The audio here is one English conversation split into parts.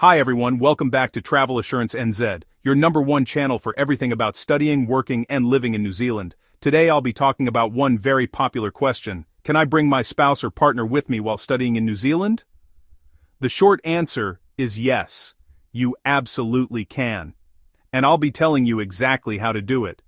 Hi everyone, welcome back to Travel Assurance NZ, your #1 channel for everything about studying, working, and living in New Zealand. Today I'll be talking about one very popular question. Can I bring my spouse or partner with me while studying in New Zealand? The short answer is yes. You absolutely can. And I'll be telling you exactly how to do it.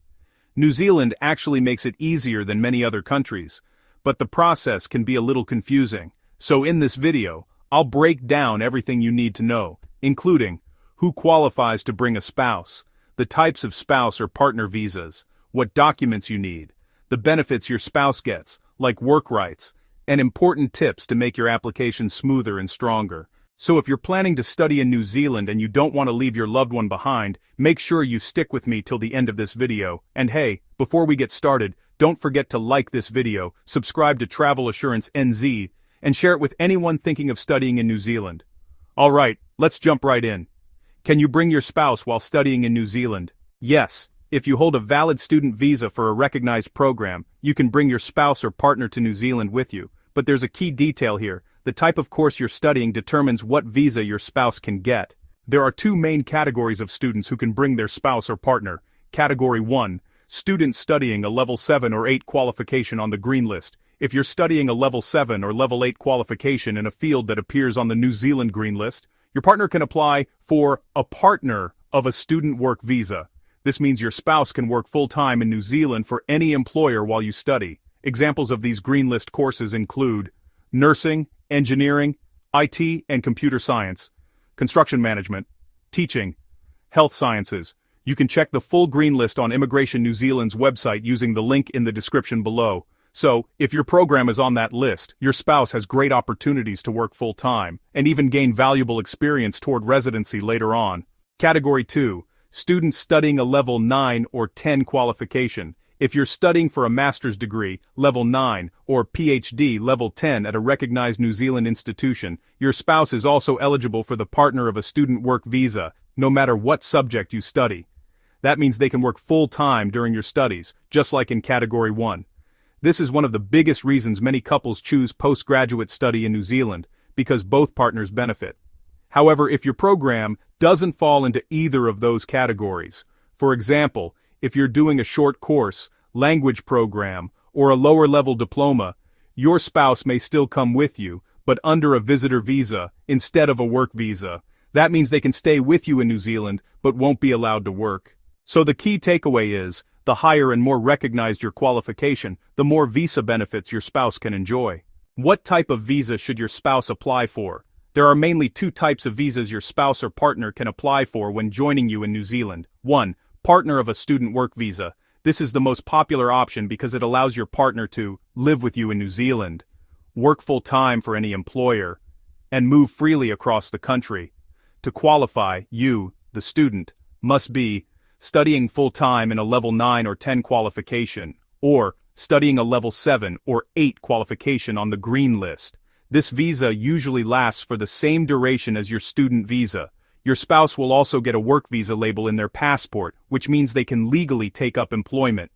New Zealand actually makes it easier than many other countries, but the process can be a little confusing. So in this video, I'll break down everything you need to know, including who qualifies to bring a spouse, the types of spouse or partner visas, what documents you need, the benefits your spouse gets, like work rights, and important tips to make your application smoother and stronger. So if you're planning to study in New Zealand and you don't want to leave your loved one behind, make sure you stick with me till the end of this video. And hey, before we get started, don't forget to like this video, subscribe to Travel Assurance NZ, and share it with anyone thinking of studying in New Zealand. Alright, let's jump right in. Can you bring your spouse while studying in New Zealand? Yes, if you hold a valid student visa for a recognized program, you can bring your spouse or partner to New Zealand with you. But there's a key detail here. The type of course you're studying determines what visa your spouse can get. There are two main categories of students who can bring their spouse or partner. Category 1, students studying a level 7 or 8 qualification on the green list. If you're studying a level 7 or level 8 qualification in a field that appears on the New Zealand green list, your partner can apply for a partner of a student work visa. This means your spouse can work full-time in New Zealand for any employer while you study. Examples of these green list courses include nursing, engineering, IT and computer science, construction management, teaching, health sciences. You can check the full green list on Immigration New Zealand's website using the link in the description below. So, if your program is on that list, your spouse has great opportunities to work full-time, and even gain valuable experience toward residency later on. Category 2, students studying a level 9 or 10 qualification. If you're studying for a master's degree, level 9, or PhD, level 10 at a recognized New Zealand institution, your spouse is also eligible for the partner of a student work visa, no matter what subject you study. That means they can work full-time during your studies, just like in Category 1. This is one of the biggest reasons many couples choose postgraduate study in New Zealand, because both partners benefit. However, if your program doesn't fall into either of those categories, for example, if you're doing a short course, language program, or a lower-level diploma, your spouse may still come with you, but under a visitor visa instead of a work visa. That means they can stay with you in New Zealand, but won't be allowed to work. So the key takeaway is, the higher and more recognized your qualification, the more visa benefits your spouse can enjoy. What type of visa should your spouse apply for? There are mainly two types of visas your spouse or partner can apply for when joining you in New Zealand. 1. Partner of a student work visa. This is the most popular option because it allows your partner to live with you in New Zealand, work full-time for any employer, and move freely across the country. To qualify, you, the student, must be studying full-time in a level 9 or 10 qualification, or studying a level 7 or 8 qualification on the green list. This visa usually lasts for the same duration as your student visa. Your spouse will also get a work visa label in their passport, which means they can legally take up employment.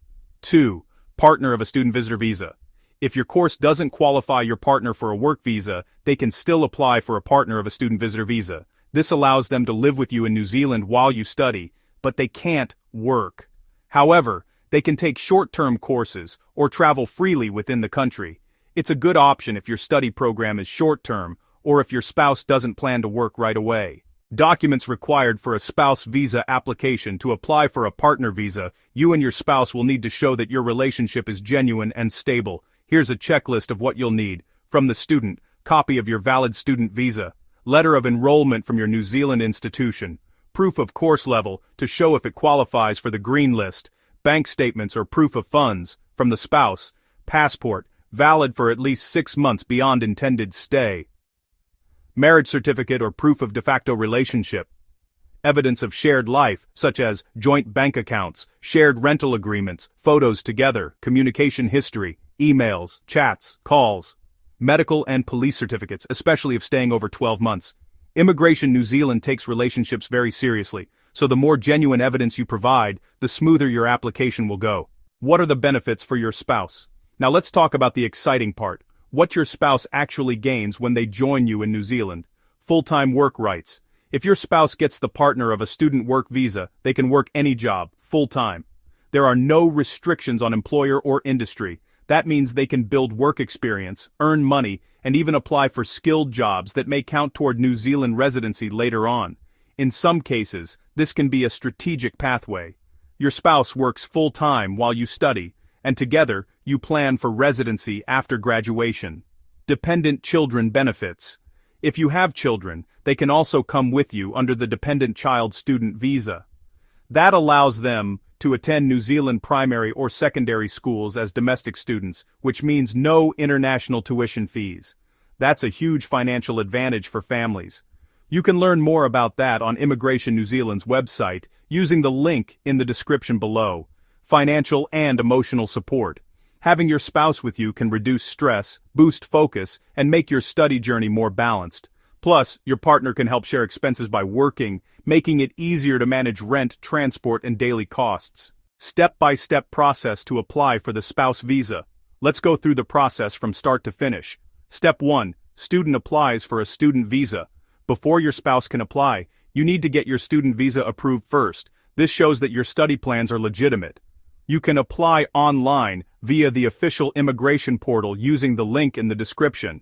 2. Partner of a student visitor visa. If your course doesn't qualify your partner for a work visa, they can still apply for a partner of a student visitor visa. This allows them to live with you in New Zealand while you study, but they can't work. However, they can take short-term courses or travel freely within the country. It's a good option if your study program is short-term or if your spouse doesn't plan to work right away. Documents required for a spouse visa application. To apply for a partner visa, you and your spouse will need to show that your relationship is genuine and stable. Here's a checklist of what you'll need. From the student, copy of your valid student visa, letter of enrollment from your New Zealand institution, proof of course level to show if it qualifies for the green list, bank statements or proof of funds from the spouse, passport, valid for at least 6 months beyond intended stay, marriage certificate or proof of de facto relationship, evidence of shared life, such as joint bank accounts, shared rental agreements, photos together, communication history, emails, chats, calls, medical and police certificates, especially if staying over 12 months. Immigration New Zealand takes relationships very seriously, so the more genuine evidence you provide, the smoother your application will go. What are the benefits for your spouse? Now let's talk about the exciting part. What your spouse actually gains when they join you in New Zealand. Full-time work rights. If your spouse gets the partner of a student work visa, they can work any job, full-time. There are no restrictions on employer or industry. That means they can build work experience, earn money, and even apply for skilled jobs that may count toward New Zealand residency later on. In some cases, this can be a strategic pathway. Your spouse works full-time while you study, and together, you plan for residency after graduation. Dependent children benefits. If you have children, they can also come with you under the dependent child student visa. That allows them to attend New Zealand primary or secondary schools as domestic students, which means no international tuition fees. That's a huge financial advantage for families. You can learn more about that on Immigration New Zealand's website using the link in the description below. Financial and emotional support. Having your spouse with you can reduce stress, boost focus, and make your study journey more balanced. Plus, your partner can help share expenses by working, making it easier to manage rent, transport, and daily costs. Step-by-step process to apply for the spouse visa. Let's go through the process from start to finish. Step 1. Student applies for a student visa. Before your spouse can apply, you need to get your student visa approved first. This shows that your study plans are legitimate. You can apply online via the official immigration portal using the link in the description.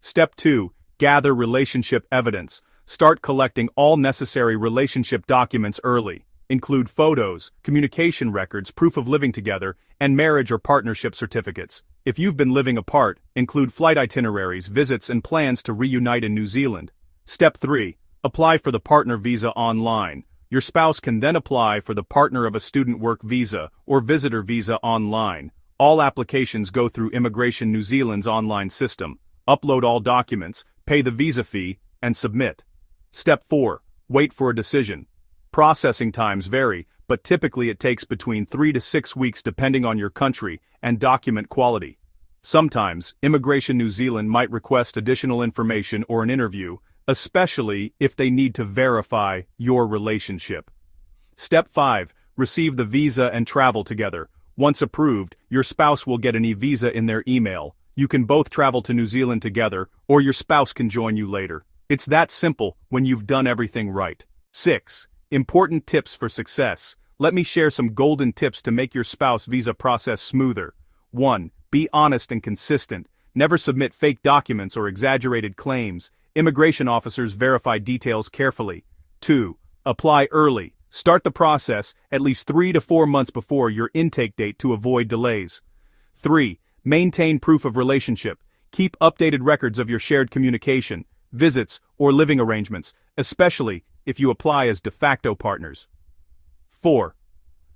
Step 2. Gather relationship evidence. Start collecting all necessary relationship documents early. Include photos, communication records, proof of living together, and marriage or partnership certificates. If you've been living apart, include flight itineraries, visits, and plans to reunite in New Zealand. Step 3. Apply for the partner visa online. Your spouse can then apply for the partner of a student work visa or visitor visa online. All applications go through Immigration New Zealand's online system. Upload all documents, pay the visa fee, and submit. Step 4. Wait for a decision. Processing times vary, but typically it takes between 3 to 6 weeks depending on your country and document quality. Sometimes, Immigration New Zealand might request additional information or an interview, especially if they need to verify your relationship. Step 5. Receive the visa and travel together. Once approved, your spouse will get an e-visa in their email. You can both travel to New Zealand together, or your spouse can join you later. It's that simple when you've done everything right. 6. Important tips for success. Let me share some golden tips to make your spouse visa process smoother. 1. Be honest and consistent. Never submit fake documents or exaggerated claims. Immigration officers verify details carefully. 2. Apply early. Start the process at least 3 to 4 months before your intake date to avoid delays. 3. Maintain proof of relationship. Keep updated records of your shared communication, visits, or living arrangements, especially if you apply as de facto partners. 4.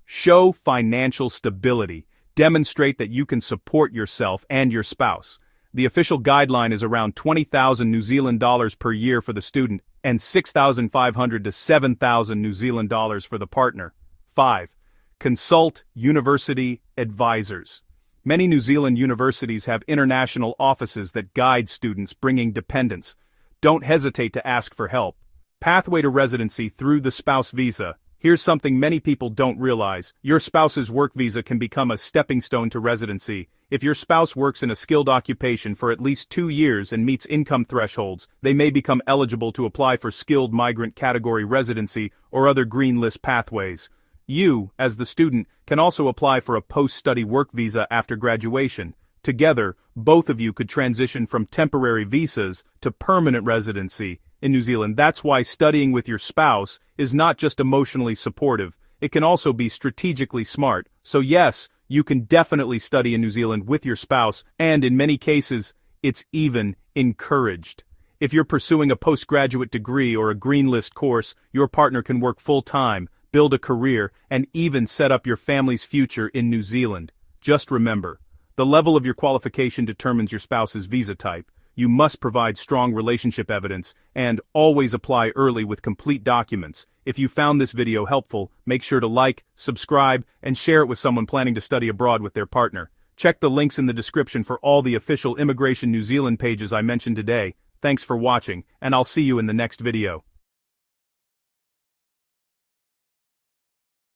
Show financial stability. Demonstrate that you can support yourself and your spouse. The official guideline is around 20,000 New Zealand dollars per year for the student and 6,500 to 7,000 New Zealand dollars for the partner. 5. Consult university advisors. Many New Zealand universities have international offices that guide students bringing dependents. Don't hesitate to ask for help. Pathway to residency through the spouse visa. Here's something many people don't realize. Your spouse's work visa can become a stepping stone to residency. If your spouse works in a skilled occupation for at least 2 years and meets income thresholds, they may become eligible to apply for skilled migrant category residency or other green list pathways. You, as the student, can also apply for a post-study work visa after graduation. Together, both of you could transition from temporary visas to permanent residency in New Zealand. That's why studying with your spouse is not just emotionally supportive, it can also be strategically smart. So yes, you can definitely study in New Zealand with your spouse, and in many cases, it's even encouraged. If you're pursuing a postgraduate degree or a green list course, your partner can work full-time, build a career, and even set up your family's future in New Zealand. Just remember, the level of your qualification determines your spouse's visa type. You must provide strong relationship evidence, and always apply early with complete documents. If you found this video helpful, make sure to like, subscribe, and share it with someone planning to study abroad with their partner. Check the links in the description for all the official Immigration New Zealand pages I mentioned today. Thanks for watching, and I'll see you in the next video.